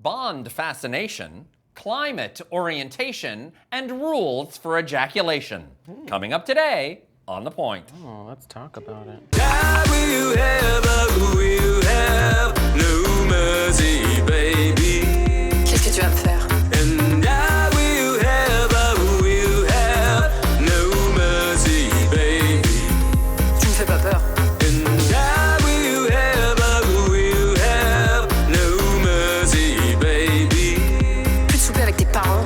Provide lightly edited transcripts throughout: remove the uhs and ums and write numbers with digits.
bond fascination, climate orientation, and rules for ejaculation. Coming up today on The Point. Oh, let's talk about it. Qu'est-ce que tu vas me faire? Tu me fais pas peur. Plus de souper avec tes parents.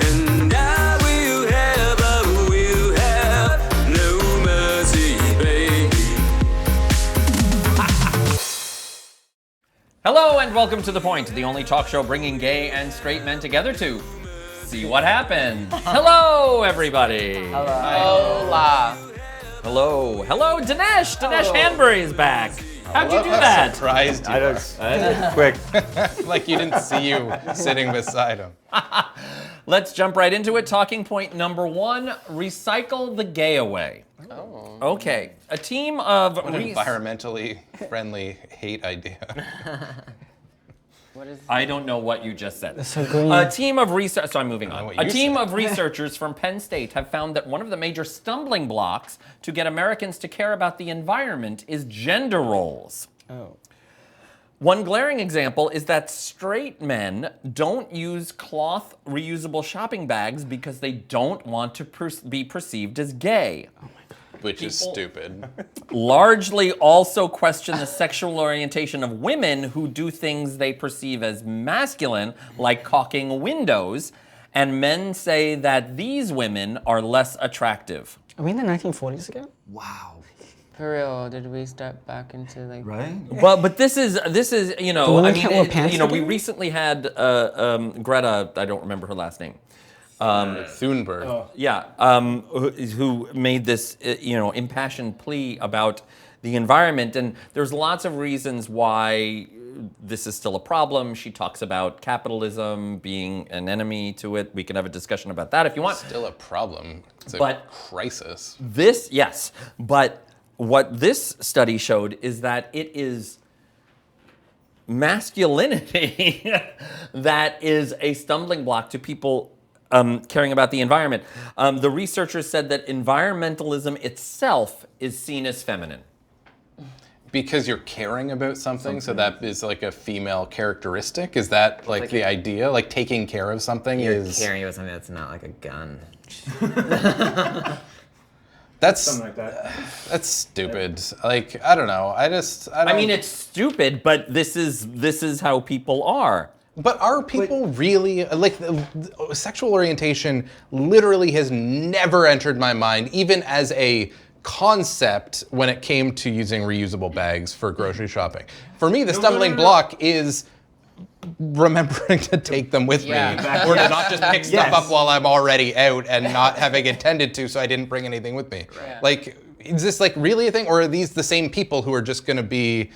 Hello and welcome to The Point, the only talk show bringing gay and straight men together to see what happens. Hello, everybody. Hola. Hello, Danesh. Danesh Hanbury is back. How'd you do that? Surprised you. I just quick. Like you didn't see you sitting beside him. Let's jump right into it. Talking point number one, recycle the gay away. Oh. Okay, a team of... What an environmentally friendly hate idea. What is I don't know what you just said. So green. A team of research. So I'm moving on. what A you team said. of researchers from Penn State have found that one of the major stumbling blocks to get Americans to care about the environment is gender roles. Oh. One glaring example is that straight men don't use cloth reusable shopping bags because they don't want to be perceived as gay. Which is People- stupid. Largely also question the sexual orientation of women who do things they perceive as masculine, like caulking windows, and men say that these women are less attractive. Are we in the 1940s again? Wow. For real, did we step back into like... Right? Well, but this is you know, women I mean, can't wear pants you know, we again? recently had Greta, I don't remember her last name. Thunberg. Yeah, who made this, you know, impassioned plea about the environment, and there's lots of reasons why this is still a problem. She talks about capitalism being an enemy to it. We can have a discussion about that if you want. Still a problem. It's a But- crisis. Yes, but what this study showed is that it is masculinity that is a stumbling block to people caring about the environment. The researchers said that environmentalism itself is seen as feminine. Because you're caring about something, so that is like a female characteristic? Is that like the idea? Like taking care of something is... Carrying about something that's not like a gun. That's Something like that. That's stupid. Like, I don't know. I mean, it's stupid, but this is how people are. But are people really, like, sexual orientation literally has never entered my mind, even as a concept when it came to using reusable bags for grocery shopping. For me, the stumbling block is remembering to take them with me, or to not just pick stuff up while I'm already out and not having intended to, so I didn't bring anything with me. Right. Like, is this like really a thing, or are these the same people who are just going to be,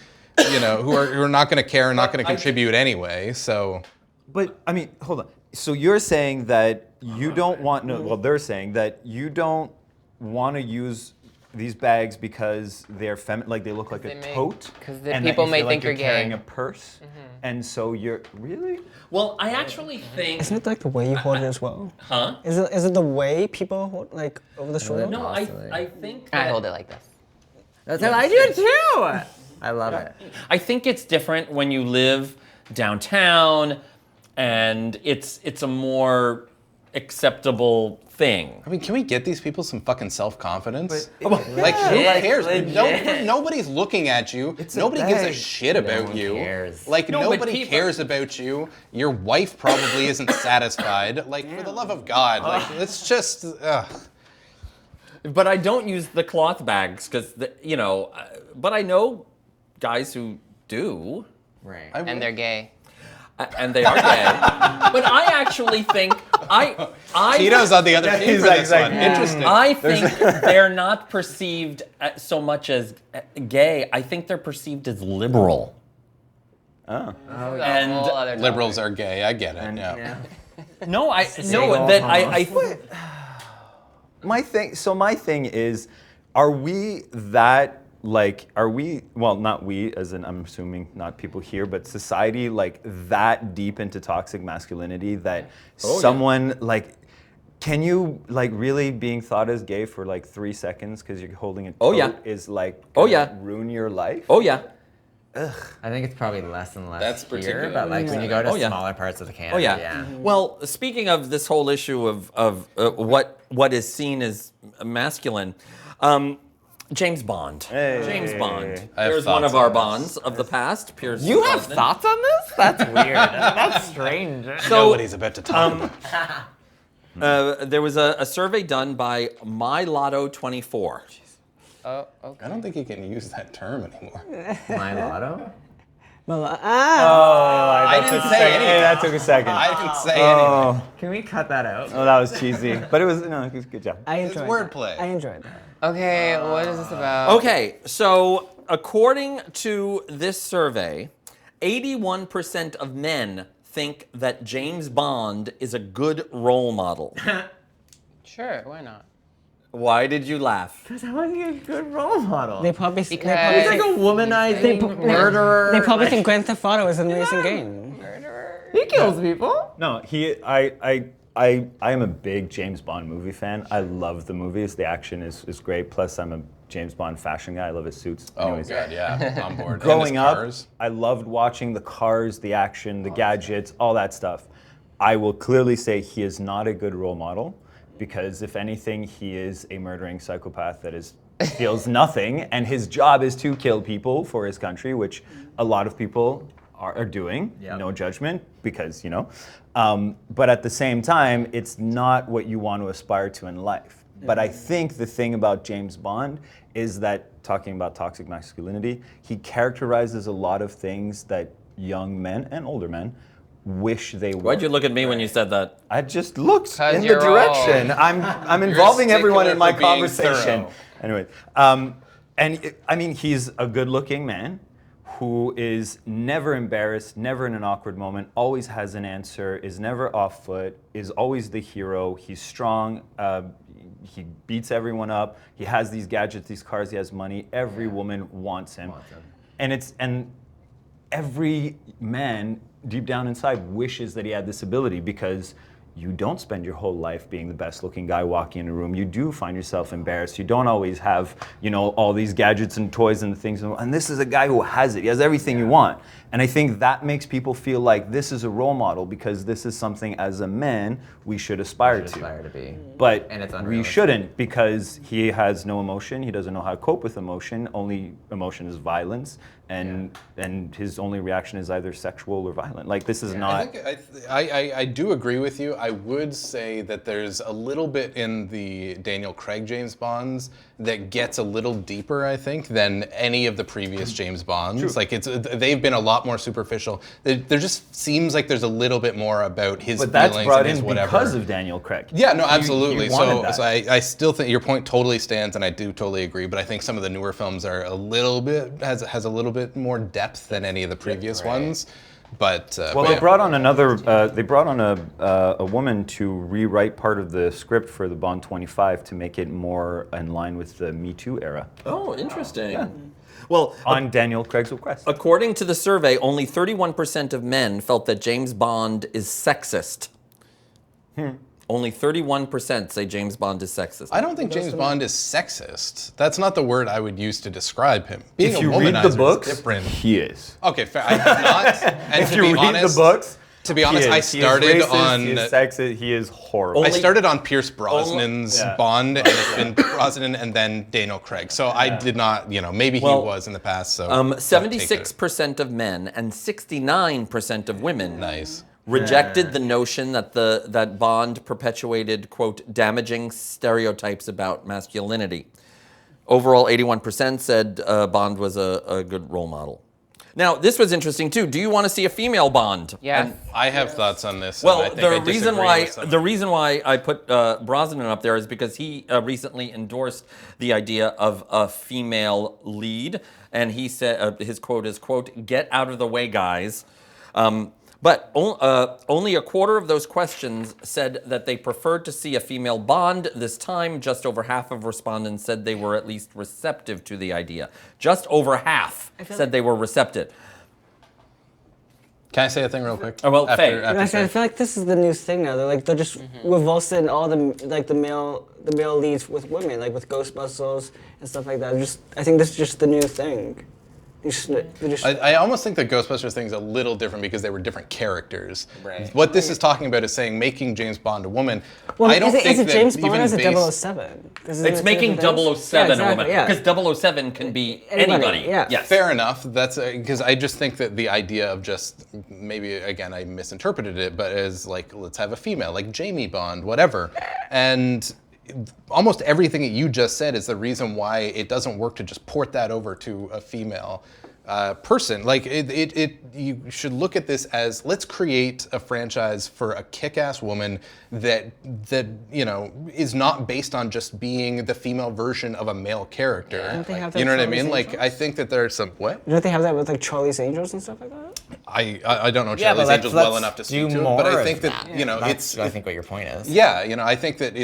you know, who are not going to care and not going to contribute anyway? So, But, I mean, hold on. So you're saying that you don't want, no, well, they're saying that you don't want to use these bags because they're like they look like They a may- tote. 'cause the and that people you may feel like think you're carrying gay. a purse. And so you're, really? Well, I actually think... Isn't it like the way you hold it as well? Huh? Is it the way people hold, like, over the shoulder? No, I think that... I hold it like this. That's what I do too! I love it. I think it's different when you live downtown and it's a more acceptable thing. I mean, can we get these people some fucking self-confidence? Like, who cares? Nobody's looking at you. Nobody gives a bag. shit about one you. cares. Like, No, but nobody people- cares about you. Your wife probably isn't satisfied. Like, for the love of God, like, it's just, But I don't use the cloth bags because, you know, but I know guys who do. Right. And they're gay. And they are gay. But I actually think Tito's on the other team he's for like- this he's like, one. yeah. Interesting. I think they're not perceived so much as gay. I think they're perceived as liberal. Oh. And A whole other topic. Liberals are gay. I get it. Yeah. No, I My thing is, are we that like, are we, well, not we, as in I'm assuming not people here, but society, like, that deep into toxic masculinity that someone, like, can you, like, really being thought as gay for, like, 3 seconds because you're holding a tote is, like, ruin your life? Oh, yeah. I think it's probably less and less That's here, particularly but like when you go to Oh, yeah. smaller parts of the Canada, Oh, yeah. Well, speaking of this whole issue of what is seen as masculine, James Bond. Hey. James Bond. I have There's one thoughts of our on bonds of the past. Pierce You have Brosnan. thoughts on this? That's weird. That's strange. Know what he's about to talk about. There was a survey done by MyLotto24. Oh, okay. I don't think you can use that term anymore. My lotto? I didn't say anything. Hey, that took a second. I didn't say anything. Can we cut that out? Oh, that was cheesy. But it was, no, it was good job. I It's enjoyed wordplay. that. I enjoyed that. Okay, what is this about? Okay, so according to this survey, 81% of men think that James Bond is a good role model. Sure, why not? Why did you laugh? Because I want to be a good role model. They probably Because- He's like a womanizing murderer. They probably like, think Grand Theft Auto is an amazing game. he kills people. No, I am a big James Bond movie fan. I love the movies. The action is great. Plus, I'm a James Bond fashion guy. I love his suits. Oh, Anyways, God, yeah. On board. growing And his up, cars. I loved watching the cars, the action, the gadgets, all that stuff. I will clearly say he is not a good role model because, if anything, he is a murdering psychopath that feels nothing, and his job is to kill people for his country, which a lot of people are doing. Yep. No judgment, because, you know. But at the same time, it's not what you want to aspire to in life. But I think the thing about James Bond is that, talking about toxic masculinity, he characterizes a lot of things that young men and older men wish they were. Why'd you look at me when you said that? I just looked 'Cause in the you're direction. I'm involving everyone in my stickler for being conversation. thorough. Anyway, I mean, he's a good-looking man who is never embarrassed, never in an awkward moment, always has an answer, is never off foot, is always the hero. He's strong. He beats everyone up. He has these gadgets, these cars. He has money. Every woman wants him. And every man deep down inside wishes that he had this ability, because you don't spend your whole life being the best looking guy walking in a room. You do find yourself embarrassed. You don't always have, you know, all these gadgets and toys and things. And this is a guy who has it. He has everything you want. And I think that makes people feel like this is a role model, because this is something as a man we should aspire to. Aspire to be. But And it's we unrealistic. shouldn't, because he has no emotion. He doesn't know how to cope with emotion. Only emotion is violence, and his only reaction is either sexual or violent. Like, this is not. I do agree with you. I would say that there's a little bit in the Daniel Craig James Bonds that gets a little deeper, I think, than any of the previous James Bonds. Like, they've been a lot more superficial. There just seems like there's a little bit more about his But that's feelings brought and his in whatever. because of Daniel Craig. Yeah, no, You absolutely. wanted that. So I still think your point totally stands, and I do totally agree. But I think some of the newer films are a little bit has a little bit more depth than any of the previous ones. But Well, but they yeah. brought on another. They brought on a woman to rewrite part of the script for the Bond 25 to make it more in line with the Me Too era. Oh, interesting. Well, On Daniel Craig's request. according to the survey, only 31% of men felt that James Bond is sexist. Only 31% say James Bond is sexist. I don't think James Bond is sexist. That's not the word I would use to describe him. Being If a you read womanizer the is books, different. he is. Okay, fair. I have not. And If to you be read honest, the books, to be honest, he I is. He is started racist, on. He is sexist. He is horrible. I started on Pierce Brosnan's Yeah. Bond, and it's been Brosnan and then Daniel Craig. So I did not, maybe Well, he was in the past. So 76% of men and 69% of women Nice. rejected the notion that that Bond perpetuated, quote, damaging stereotypes about masculinity. Overall, 81% said Bond was a good role model. Now, this was interesting too. Do you want to see a female Bond? Yeah. And- I have thoughts on this. and I well, think I disagree with some. the reason why I put Brosnan up there is because he recently endorsed the idea of a female lead, and he said his quote is, quote, "Get out of the way, guys." But only a quarter of those questions said that they preferred to see a female Bond. This time, just over half of respondents said they were at least receptive to the idea. Just over half said they were receptive. Can I say a thing real quick? Oh, well, Faye. I feel like this is the new thing now. They're just revolting all the male leads with women, like with Ghostbusters and stuff like that. I think this is just the new thing. I almost think the Ghostbusters thing is a little different because they were different characters. Right. What this is talking about is saying making James Bond a woman. Well, I don't think is it that James Bond even or is it based- 007? It's making 007 a woman. Yeah. Because 007 can be anybody. Yeah. Yes. Fair enough. That's because I just think that the idea of just maybe again I misinterpreted it, but as like let's have a female like Jamie Bond, whatever, and almost everything that you just said is the reason why it doesn't work to just port that over to a female person. Like you should look at this as let's create a franchise for a kick-ass woman that you know is not based on just being the female version of a male character. Don't they have that You know what I Charlie's mean? Like Angels? I think that there's some what? Don't they have that with like Charlie's Angels and stuff like that? I don't know Yeah, but Charlie's Angels well let's enough to do speak to it, more but I of think that you know That's, it's I think what your point is. yeah, you know, I think that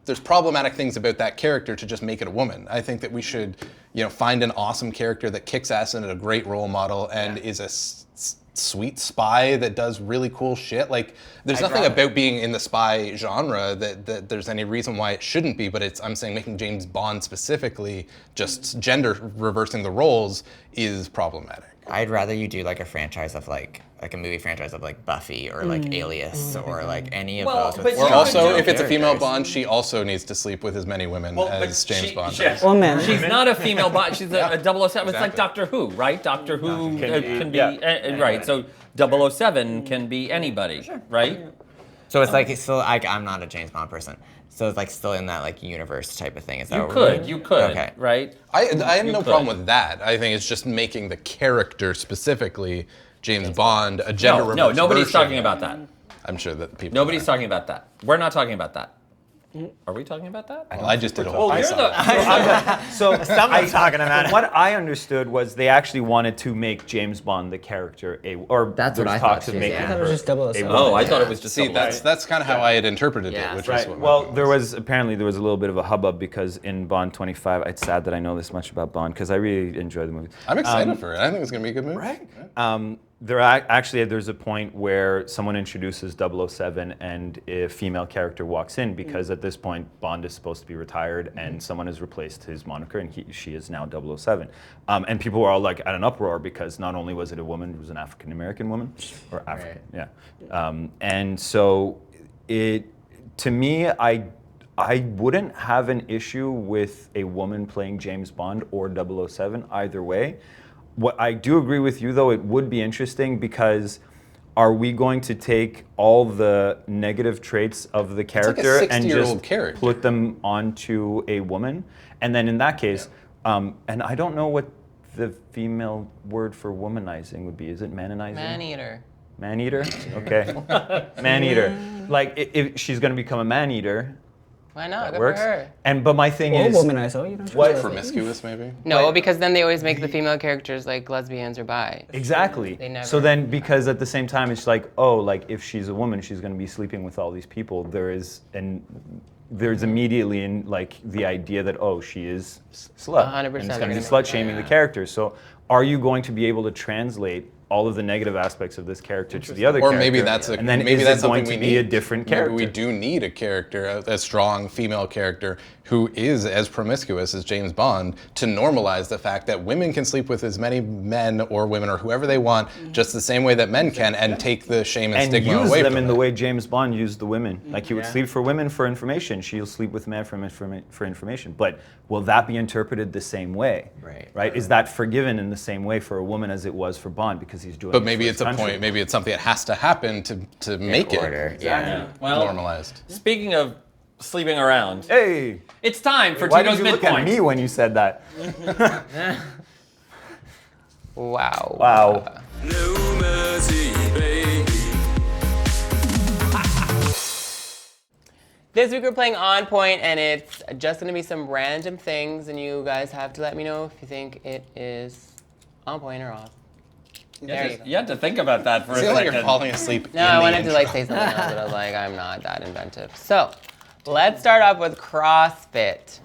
there's problematic things about that character to just make it a woman. I think that we should, you know, find an awesome character that kicks ass and is a great role model and is a sweet spy that does really cool shit. Like, there's nothing about being in the spy genre that there's any reason why it shouldn't be, but I'm saying making James Bond specifically, just gender reversing the roles is problematic. I'd rather you do like a franchise of like a movie franchise of like Buffy or like Alias or like any of Well, those. but with you Or could also, do if it's a female characters. Bond, she also needs to sleep with as many women as James Bond does. Or men. She's not a female Bond. She's a 007. It's like Exactly. Doctor Who, right? Doctor Who can be yeah. right. So 007 can be anybody, right? So it's like it's still like I'm not a James Bond person. So it's like still in that like universe type of thing. Is that You what we're could, doing? you could, Okay. right? I have no could. problem with that. I think it's just making the character specifically James Bond a gender No, reverse nobody's version. talking about that. I'm sure that people. Nobody's are. talking about that. We're not talking about that. Are we talking about that? Well, I just did a whole. Well, I you're saw the. it. So Someone's talking about it. What I understood was they actually wanted to make James Bond the character or That's what there's I thought talks of too, making yeah. I thought it her was just 007. Oh, I thought it was just. See, 007. that's kind of how I had interpreted Yeah. it, which Right. was what Well, my- there was a little bit of a hubbub because in Bond 25, it's sad that I know this much about Bond because I really enjoy the movie. I'm excited for it. I think it's gonna be a good movie. Right. There's a point where someone introduces 007 and a female character walks in because at this point Bond is supposed to be retired and someone has replaced his moniker and she is now 007. And people were all like at an uproar because not only was it a woman, it was an African American woman or African, yeah. And so to me, I wouldn't have an issue with a woman playing James Bond or 007 either way. What I do agree with you, though, it would be interesting because are we going to take all the negative traits of the like a character and 60-year-old just character. put them onto a woman? And then in that case, and I don't know what the female word for womanizing would be. Is it manonizing? Man-eater. Man-eater? Okay. Man-eater. Like, if she's going to become a man-eater, Why not? that Good works. for her. But my thing Or is... womanizer, you know. What- Promiscuous, maybe. No, because then they always make the female characters like lesbians or bi. Exactly. They never- So then, because at the same time, it's like, oh, like if she's a woman, she's going to be sleeping with all these people. There's immediately in like the idea that she is slut. 100% And it's going to be they're slut gonna- shaming the character. So, are you going to be able to translate all of the negative aspects of this character to the other Or character? maybe that's and then maybe is that's it going something to we be need. a different character? Maybe we do need a character, a strong female character who is as promiscuous as James Bond to normalize the fact that women can sleep with as many men or women or whoever they want, just the same way that men can, and take the shame and, and stigma use away them from in it. the way James Bond used the women. Like he would sleep for women for information. She'll sleep with men for information. But will that be interpreted the same way? Right. Is that forgiven in the same way for a woman as it was for Bond because he's doing? But it maybe for it's his a country? point. Maybe it's something that has to happen to make order, it yeah. Well, normalized. speaking of sleeping around, Hey, it's time for why Tito's did you look at me midpoint. when you said that? Wow. Wow. This week we're playing On Point, and it's just gonna be some random things, and you guys have to let me know if you think it is on point or off. You had to think about that for I a feel like second. you're falling asleep. No, I wanted to like say something else, but I was like, I'm not that inventive. So, let's start off with CrossFit.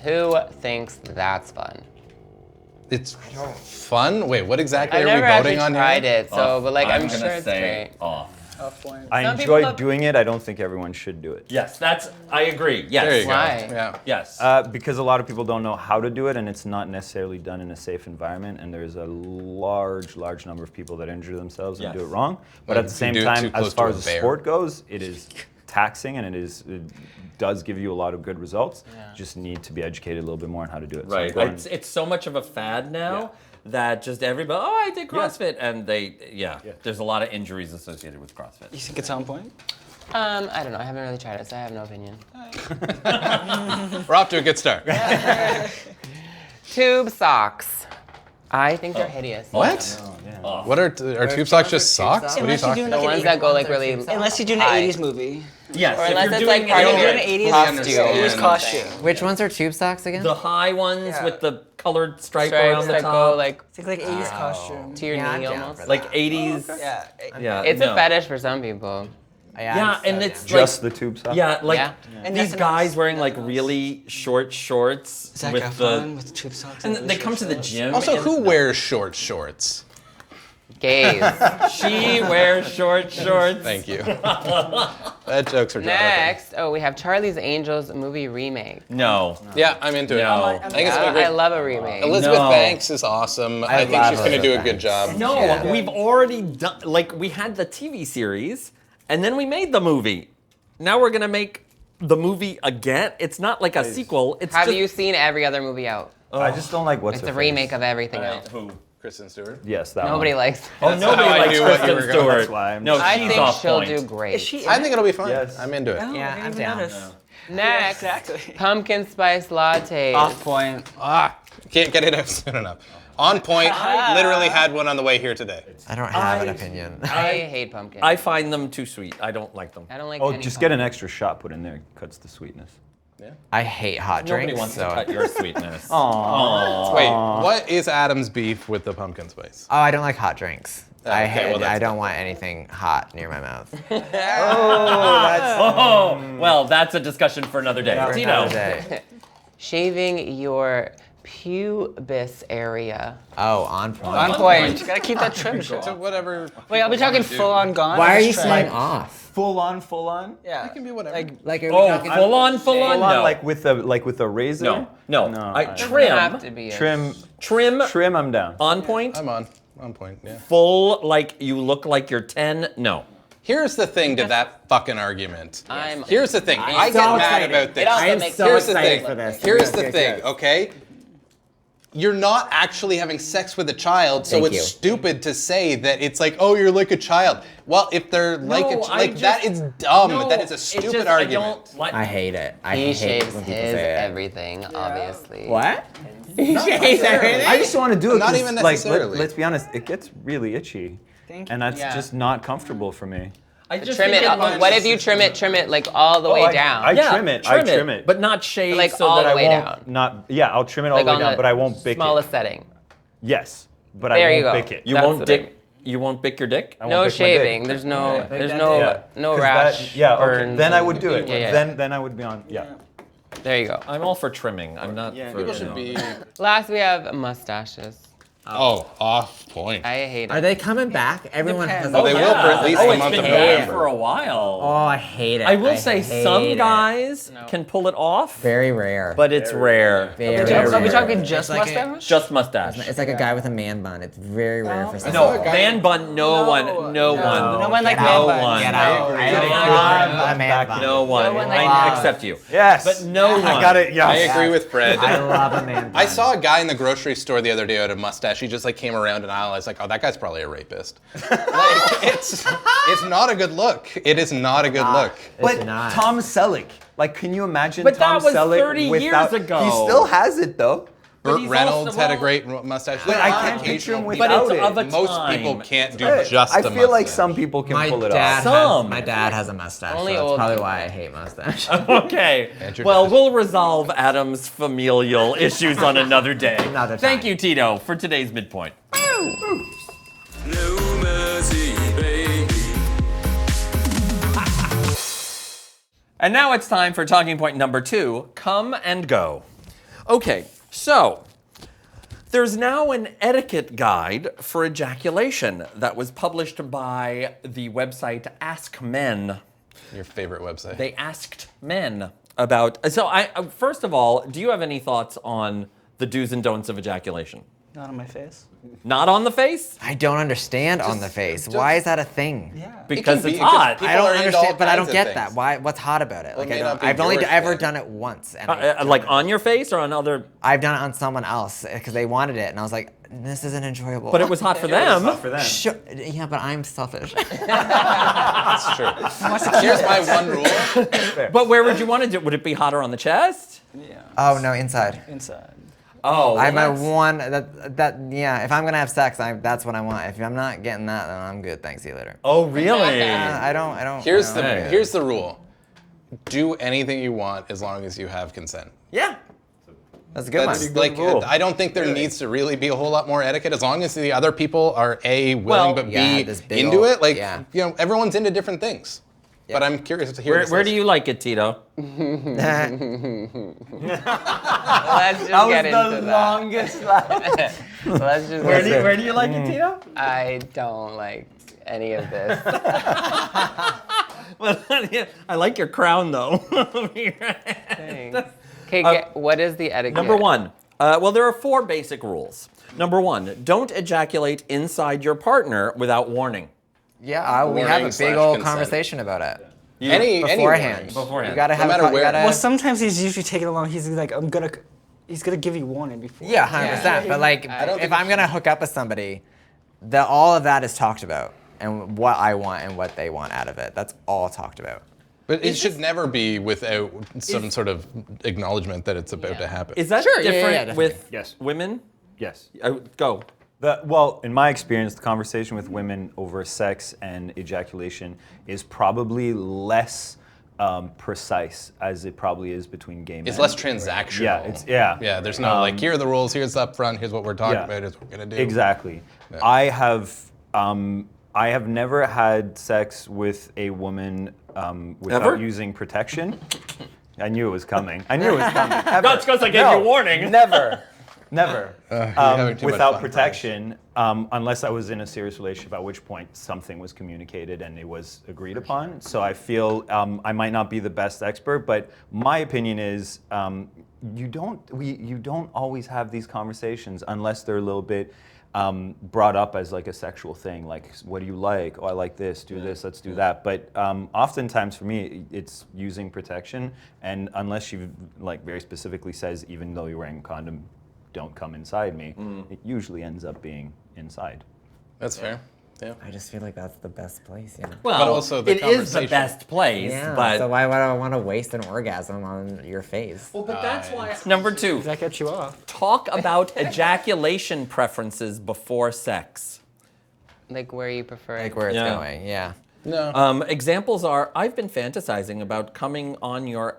Who thinks that's fun? It's fun. Wait, what exactly I've are we never actually voting on tried here? it, so but like I'm gonna sure it's say great. off. I Some people enjoy love- doing it. I don't think everyone should do it. Yes, I agree. Yes. There you Why? go. Yeah. Yes. Because a lot of people don't know how to do it, and it's not necessarily done in a safe environment. And there's a large number of people that injure themselves and Yes. do it wrong. But Well, at the if same you do it time, too close as far to a as the bear. sport goes, it is taxing, and it does give you a lot of good results. Just need to be educated a little bit more on how to do it. So right. go on. It's so much of a fad now that just everybody, I did CrossFit, and there's a lot of injuries associated with CrossFit. You think it's on point? I don't know. I haven't really tried it, so I have no opinion. We're off to a good start. Tube socks. I think they're hideous. What? What are tube socks just socks? What are you Unless you're talking doing The like ones an that go like really. Unless you're doing an high. 80s movie. Yes. Or if unless you're it's doing like part it- of You're your doing an 80s costume. 80s costume. Which ones are tube socks again? the high ones Yeah. with the colored stripe Stripes around the that top, go like It's like 80s costume. to your Yeah, I'm knee down almost. for like 80s. Yeah. Yeah. It's no. a fetish for some people. Yeah, and it's Just like the tube socks. yeah, like Yeah. And these nothing guys else. wearing like really short shorts Zac with Efron with tube socks. and really they short come to the shorts. gym. Also, and who wears short shorts? Gays. She wears short shorts. Thank you. That joke's for Jonathan. Next, we have Charlie's Angels movie remake. No. Yeah, I'm into it. No. I think it's gonna be I great. love a remake. Elizabeth No. Banks is awesome. I think love she's going to do a Elizabeth good job. No, Yeah. we've already done. Like we had the TV series, and then we made the movie. Now we're gonna make the movie again. It's not like a sequel. It's Have just you seen every other movie out? I just don't like what's It's her a remake face. of everything else. who? Kristen Stewart. Yes, that Nobody one. likes. Oh, nobody how I likes knew what you Kristen were going- Stewart. That's why I'm- No, I she's think off she'll point. do great. Is she? I think it'll be fun. Yes. I'm into it. Oh, Yeah, I didn't I'm even down. notice. Next, Exactly. pumpkin spice lattes. Off point. Can't get it out soon enough. On point. Literally had one on the way here today. I don't have an opinion. I hate pumpkin. I find them too sweet. I don't like them. I don't like. Oh, any just get an pumpkin. extra shot put in there. Cuts the sweetness. I hate hot Nobody drinks. wants so. to cut your sweetness. Wait, what is Adam's beef with the pumpkin spice? Oh, I don't like hot drinks. I okay, hate. well, that's I don't want anything hot near my mouth. Oh, well, that's a discussion for another day. For Tino. another day. Shaving your pubis area. Oh, on point. On point. You gotta keep that trim short. So whatever. Wait, are we talking full on gone? Why or are just you trim? saying off? Full on, full on. Yeah. It can be whatever. Like, are we Oh, talking? full on, Full on, no. like with a razor. No. I Doesn't trim. have to be a- Trim. I'm down. On point. I'm on point. Yeah. Full, like you look like you're 10. No. Here's the thing to that fucking argument. I'm- Here's the thing. I get so mad excited. about this. It also I am makes so Here's the excited thing. for this. Here's Yes, the yes, thing, yes. okay? You're not actually having sex with a child, so Thank it's you. stupid to say that it's like, oh, you're like a child. Well, if they're like No, I that just- is dumb. No, that is a it's stupid just, argument. I don't like. I hate it. I He hate shaves when people his say it. everything, obviously. What? He shaves everything. I just want to do it. Not 'cause, even like, necessarily. let's be honest. It gets really itchy, and that's Yeah. just not comfortable for me. I just Trim think it. What if you trim it like all the way down? I trim it. I trim it. but not shave Like so all that the I way won't. down. Not. Yeah, I'll trim it all like the way on down, the but I won't bick smallest it. setting. Yes, but There I you won't go. bick it. You That's won't the dick. thing. You won't bick your dick. I won't No bick my dick. shaving. There's no. There's that no. Yeah. No 'Cause rash. yeah. Okay. burns Then I and- would do it. Yeah, yeah. Then I would be on. Yeah. There you go. I'm all for trimming. I'm not. for, People you should know. be. Last we have mustaches. Oh, off point. I hate it. Are they coming back? Everyone has. Oh, they will for at least oh, a it's month been of going November. for a while. Oh, I hate it. I will say hate some it. guys can pull it off, Very rare. but it's rare. very, Are very we rare. talking just It's like a- mustache? Just mustache. It's like a guy with a man bun. It's very rare for some. No, guy- man bun. No one. No one. No one like Get man out. bun. Get out. I I agree. love a man bun. No one. one like I that. accept you. Yes. But no one. I got it. Yeah. I agree with Fred. I love a man bun. I saw a guy in the grocery store the other day with a mustache. He just like came around an aisle. I was like, oh, that guy's probably a rapist. Like, it's not a good look. It is not a good look. But It's not. Tom Selleck, like, can you imagine But Tom that was Selleck 30 years without? ago. He still has it though. But Burt he's Reynolds also- had a well, great mustache. But There I are can't picture him occasional without But it's it. of a Most time. people can't do Hey, just I the feel like mustache. some people can My pull it dad, off. Some. has, my dad has a mustache, Only so that's old probably people. why I hate mustache. Okay. Andrew Well, does. we'll resolve Adam's familial issues on another day. Another Thank time. you, Tito, for today's midpoint. No And now it's time for talking point number 2, come and go. Okay, so there's now an etiquette guide for ejaculation that was published by the website Ask Men. Your favorite website. They asked men about. So, first of all, do you have any thoughts on the do's and don'ts of ejaculation? Not on my face. Not on the face? I don't understand on the face. Why is that a thing? Yeah. Because be, it's because hot. people I don't are into all understand, but I kinds don't of get that. things. Why? What's hot about it? Well, Like it may not be I've only your ever thing. done it once, and I Like on your face or on other? I've done it on someone else because they wanted it, and I was like, this isn't enjoyable. But it was hot for them. Not for them. Sure. Yeah, but I'm selfish. That's true. Here's my one rule. But where would you want to do it? Would it be hotter on the chest? Yeah. Oh no, inside. Inside. Oh, I'm a that's- one that yeah. If I'm gonna have sex, that's what I want. If I'm not getting that, then I'm good. Thanks, see you later. Oh, really? I don't. Here's I don't- here's the rule. Do anything you want as long as you have consent. Yeah. That's a good That's one. like rule. I don't think there needs to really be a whole lot more etiquette as long as the other people are A, willing, Well, but yeah, B, this big into old- it. Like yeah. you know, everyone's into different things. But I'm curious to hear. Where do you like it, Tito? Let's just get into that. longest laugh. Let's just Where get do into you like it, Tito? I don't like any of this. Well, I like your crown though. Thanks. Okay, what is the etiquette? Number 1. Well, there are 4 basic rules. Number 1, don't ejaculate inside your partner without warning. Yeah, we have a Warning big slash old consent. conversation about it. Any Beforehand. warning. You gotta have. matter you where. gotta- Well, sometimes he's usually taking it along. He's like, he's gonna give you warning before. Yeah, 100%. But like, don't if think I'm gonna hook up with somebody, all of that is talked about, and what I want and what they want out of it. That's all talked about. But it should never be without some sort of acknowledgement that it's about to happen. Is that Sure, yeah, different definitely. with Yes. women? Yes. Go. Well, in my experience, the conversation with women over sex and ejaculation is probably less precise as it probably is between gay men. It's less transactional. Yeah. Yeah, there's no like, here are the rules, here's up front, here's what we're talking Yeah. about, here's what we're gonna do. Exactly. I have never had sex with a woman without Ever? using protection. I knew it was coming. Ever. That's because I gave you warning. Never. Never. having too much Without fun, protection, unless I was in a serious relationship, at which point something was communicated and it was agreed upon. So I feel I might not be the best expert, but my opinion is you don't always have these conversations unless they're a little bit brought up as like a sexual thing, like what do you like? Oh, I like this. Do this. Let's do that. But oftentimes for me, it's using protection, and unless she like very specifically says, even though you're wearing a condom, don't come inside me, it usually ends up being inside. That's fair. Yeah. I just feel like that's the best place. Yeah. Well, But also the it is the conversation. best place, Yeah. but So why would I want to waste an orgasm on your face? well, but that's why. Number 2, Does that get you off? talk about ejaculation preferences before sex. Like where you prefer it. Like where it's Yeah. going. Yeah. No. Examples are, I've been fantasizing about coming on your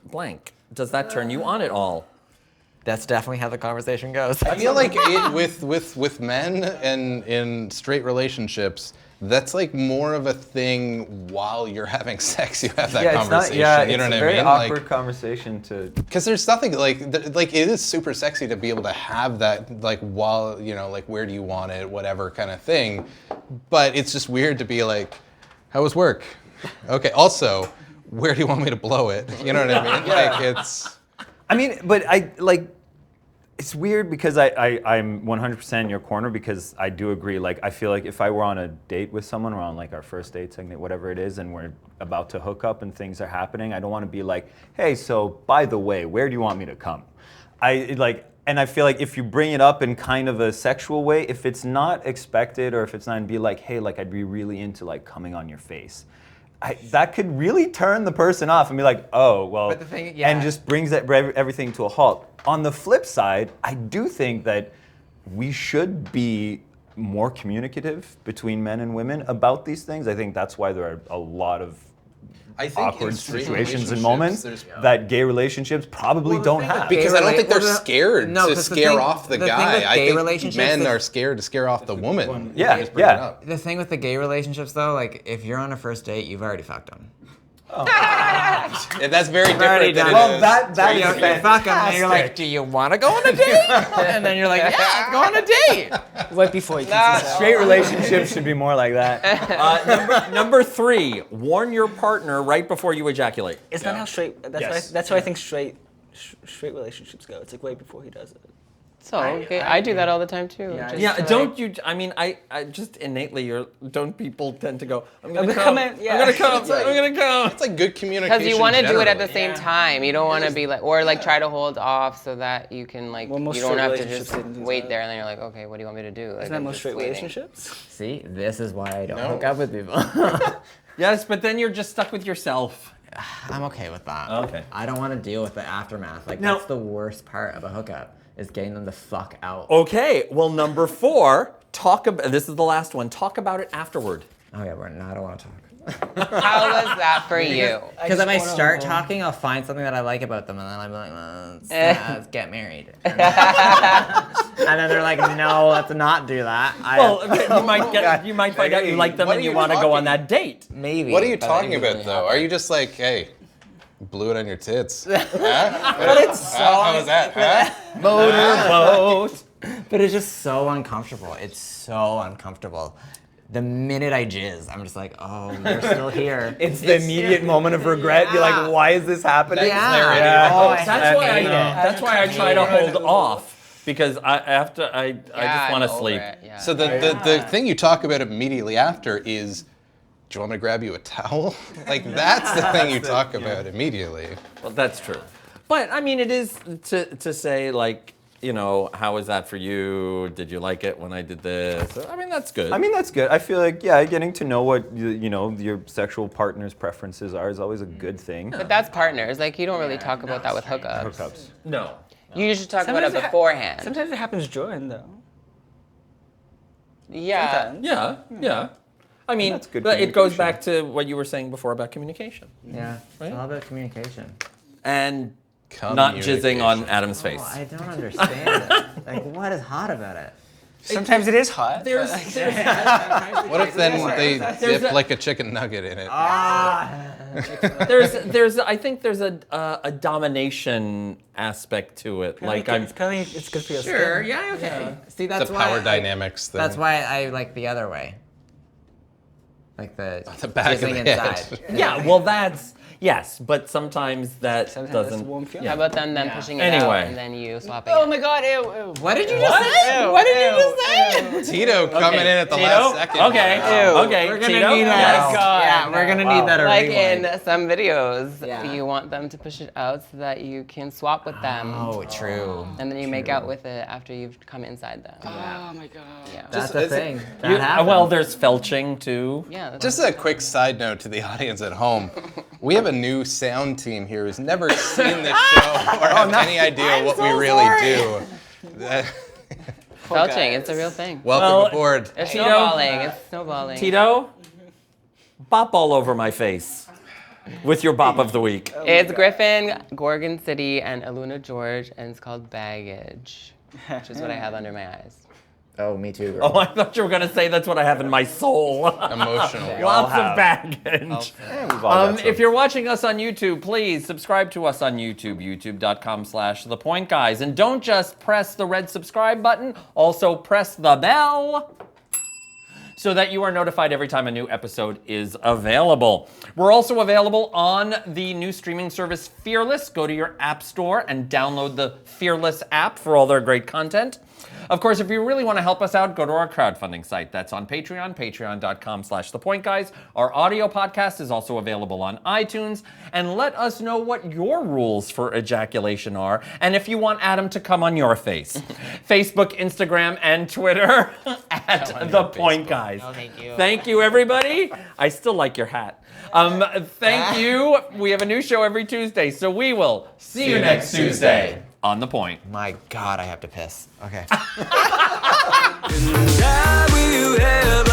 blank. Does that turn you on at all? That's definitely how the conversation goes. I feel like with men and in straight relationships, that's like more of a thing while you're having sex. You have that conversation. You know what I very mean? awkward conversation to. Because there's nothing like it is super sexy to be able to have that like while like where do you want it, whatever kind of thing. But it's just weird to be like, how was work? Okay. Also, where do you want me to blow it? You know what I mean? Like it's. I mean, but it's weird because I'm 100% in your corner because I do agree. Like, I feel like if I were on a date with someone, we're on like our first date, second date, whatever it is, and we're about to hook up and things are happening, I don't want to be like, hey, so by the way, where do you want me to come? And I feel like if you bring it up in kind of a sexual way, if it's not expected or if it's not, and be like, hey, like I'd be really into like coming on your face. That could really turn the person off and be like, oh, well, But the thing- yeah. and just brings everything to a halt. On the flip side, I do think that we should be more communicative between men and women about these things. I think that's why there are a lot of I think awkward in straight situations and relationships, moments there's- that gay relationships probably don't have. Because I don't think they're Well, scared no, to 'cause the scare thing- off the the thing guy. with I gay think relationships men is- are scared to scare off the woman. Yeah, Just bring it yeah. up. The thing with the gay relationships, though, like if you're on a first date, you've already fucked them. Yeah, that's very already different than done it it. is. that You fuck them, and you're like, do you want to go on a date? And then you're like, yeah, let's go on a date. Right before he kisses her. Straight relationships should be more like that. Number 3, warn your partner right before you ejaculate. It's not how straight. That's why I think straight relationships go. It's like right before he does it. So okay, I do that all the time too. Yeah, just Yeah, to, don't like- you? I mean, I just innately, don't people tend to go? I'm gonna gonna come come. in, yeah. I'm gonna come. It's like- I'm gonna come. It's like good communication. Because you want to do it at the generally. same time. You don't want to be like, or like try to hold off so that you can like, Well, most you don't straight have to relationships just do wait that. there and then you're like, okay, what do you want me to do? Like, Isn't that I'm most just straight waiting. relationships? See, this is why I don't No. hook up with people. Yes, but then you're just stuck with yourself. I'm okay with that. Okay. I don't want to deal with the aftermath. Like, Now- that's the worst part of a hookup, is getting them the fuck out. Okay. Well, number 4, talk about. This is the last one. Talk about it afterward. Oh, yeah, I don't want to talk. How was that for you? Because if I just wanna start know. talking, I'll find something that I like about them, and then I'm like, let's get married. And then they're like, no, let's not do that. Well, you might find out you like them What and are you you want to go on talking- that date. Maybe. What are you but talking it about usually though? Are you just like, hey, blew it on your tits? Huh? But it's so. How was that? Huh? Motorboat. But it's just so uncomfortable. It's so uncomfortable. The minute I jizz, I'm just like, oh, you're still here. It's the immediate moment of regret. You're Yeah. like, why is this happening? Yeah. Oh, I That's why I. hate it. That's why I try to hold off because I just want to I'm sleep. over it, yeah. So the thing you talk about immediately after is, do you want me to grab you a towel? Like that's the thing you talk about immediately. Well, that's true. But I mean, it is to say like, you know, how was that for you? Did you like it when I did this? I mean, that's good. I mean, that's good. I feel like, yeah, getting to know what, you know, your sexual partner's preferences are is always a good thing. But that's partners. Like, you don't really talk about that with hookups. Hookups. no. You usually talk about Sometimes it it ha- beforehand. Sometimes it happens during though. Yeah. Sometimes. Yeah. I mean, That's good but it goes communication. back to what you were saying before about communication Yeah, it's all about communication. and not jizzing on Adam's face. Oh, I don't understand it. Like, what is hot about it? Sometimes it is hot. There's What if then they There's dip a- like a chicken nugget in it? there's I think there's a domination aspect to it. Like I'm Apparently it's good for your Sure, skin. yeah, okay. See, that's The why power I- dynamics thing. That's why I like the other way. Like the back of the jizzing head. inside. yeah, well that's yes, but sometimes that Sometimes it's a doesn't. warm feeling. How about them pushing it Anyway. out and then you swapping Oh it? my god, ew. What did you just say? What did you just say? Tito coming in at the Tito? last second. Okay. Wow. Okay. We're gonna Tito? need that. Yes. Yeah, we're gonna need that. A Like rewind. in some videos, Yeah. you want them to push it out so that you can swap with them. Oh, true. And then you make out with it after you've come inside them. Oh my god. Yeah. That's the thing. That You- happens. well, there's felching too. Yeah. that's- Just a quick side note to the audience at home. We have a new sound team here who's never seen this show or have any idea what we really do. Felching, it's a real thing. Welcome Well, aboard. It's Tito? snowballing. It's snowballing. Tito, bop all over my face with your bop of the week. It's Griffin, Gorgon City, and Aluna George, and it's called Baggage, which is what I have under my eyes. Oh, me too. Girl. Oh, I thought you were gonna say that's what I have in my soul. Emotional. Lots of baggage. We've all got some. If you're watching us on YouTube, please subscribe to us on YouTube, youtube.com/thepointguys. And don't just press the red subscribe button, also press the bell so that you are notified every time a new episode is available. We're also available on the new streaming service Fearless. Go to your app store and download the Fearless app for all their great content. Of course, if you really want to help us out, go to our crowdfunding site. That's on Patreon, patreon.com/thepointguys. Our audio podcast is also available on iTunes. And let us know what your rules for ejaculation are, and if you want Adam to come on your face. Facebook, Instagram, and Twitter at The Point Guys. Oh, thank you. Thank you, everybody. I still like your hat. Thank you. We have a new show every Tuesday, so we will see you next Tuesday on The Point. My God, I have to piss. Okay. I will ever